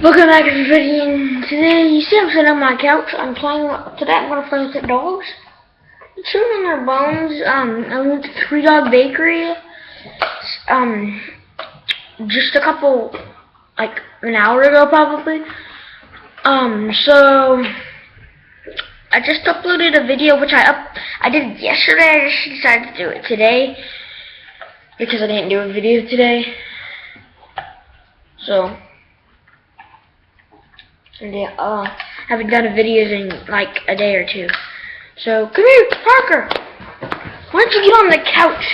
Welcome back, everybody, and today you see I'm sitting on my couch. Today I'm gonna play with the dogs. I'm chewing on their bones. I went to Three Dog Bakery, just a couple, like an hour ago probably. So I just uploaded a video which I did yesterday. I just decided to do it today because I didn't do a video today. So. And yeah, haven't done a videos in like a day or two. So come here, Parker. Why don't you get on the couch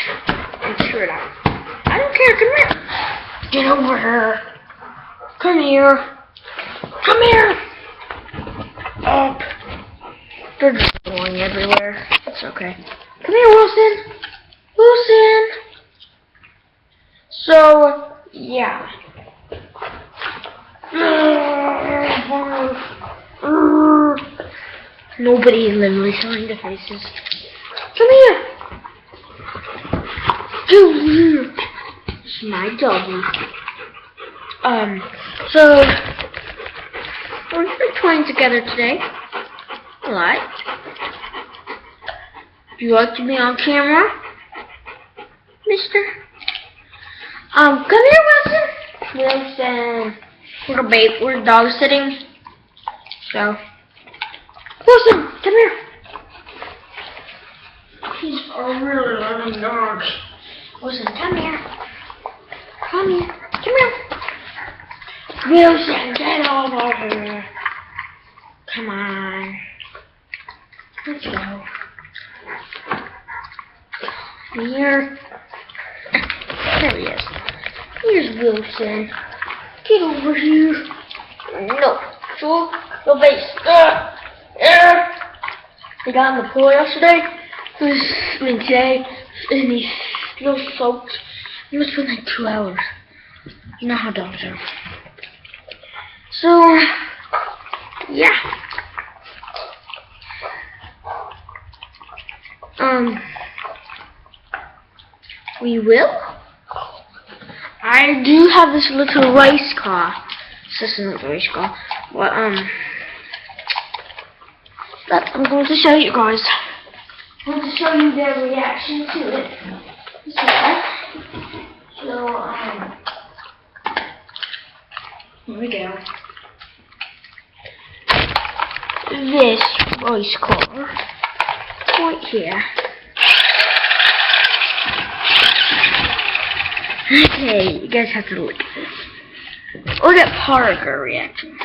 and chew it out? I don't care. Come here. Get over here. Come here. Come here. Up. They're just going everywhere. It's okay. Come here, Wilson. Wilson. So yeah. Nobody is literally showing the faces. Come here! Come here! It's my doggy. So we're just playing together today. A lot. Do you like to be on camera, mister? Come here, Wilson. Wilson. We're dog sitting. So Wilson, come here. He's a really loving dog. Wilson, come here. Come here. Come here. Wilson, get over here. Come on. Let's go. Here. There he is. Here's Wilson. Get over here. No. No base. He got in the pool yesterday. Today. And he's still soaked. It was for like 2 hours. You know how dogs are. So, yeah. We will. I do have this little race car. This isn't a race car. But, that I'm going to show you guys. I'm going to show you their reaction to it. So, here we go. This race car, right here. Okay, you guys have to look at this. Look at Parker reaction.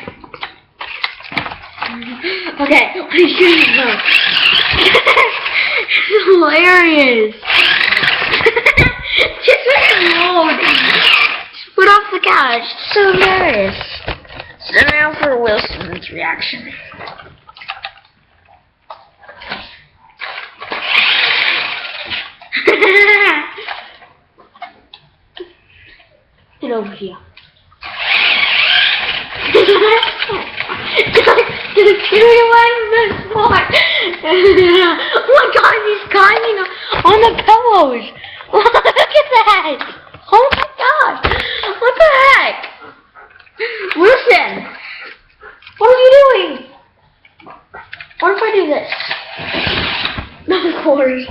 Okay, let me show you both. It's hilarious. Just look at Lord. Just put off the couch. It's so hilarious. So now for Wilson's reaction. Get over here. Oh my god, he's climbing on the pillows. Look at that. Oh my god. What the heck? Wilson, what are you doing? What if I do this? No, of course.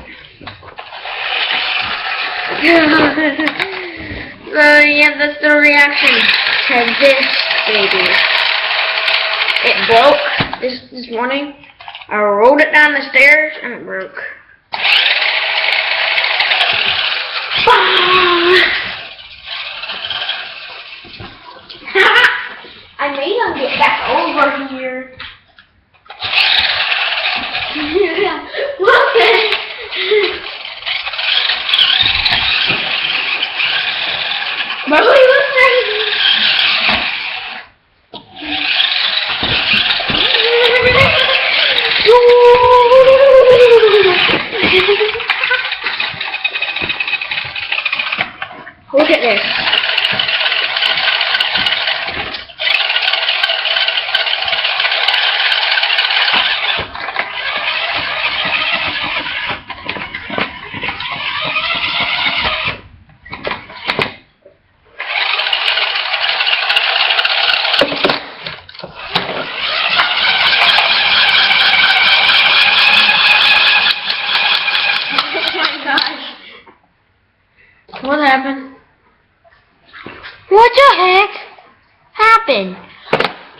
Yeah, that's the reaction to this baby. It broke this morning. I rolled it down the stairs and it broke. I made him get back over here. Look at it. Really? Look at this. the heck happened?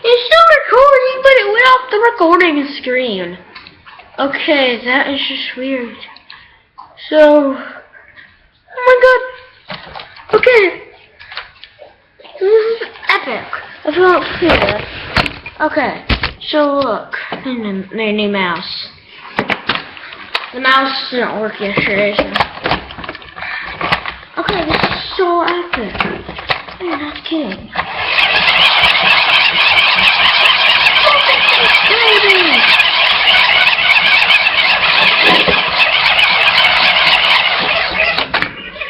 It's still recording, but it went off the recording screen. Okay, that is just weird. So, oh my god. Okay. This is epic. I feel clear. Okay, so look, the new mouse. The mouse didn't work yesterday, so. Okay, this is so epic. I'm not kidding.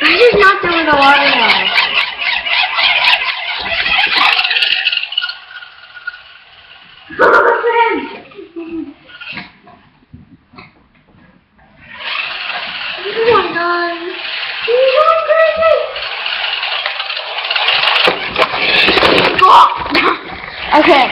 I just knocked over the water now. Oh my god. He's going crazy. Okay.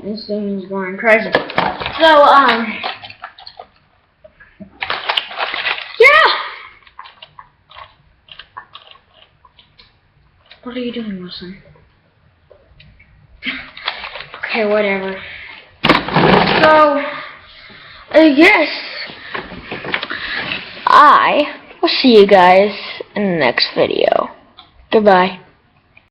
This thing is going crazy. So, yeah. What are you doing, Wilson? Okay, whatever. So, yes. I will see you guys in the next video. Goodbye.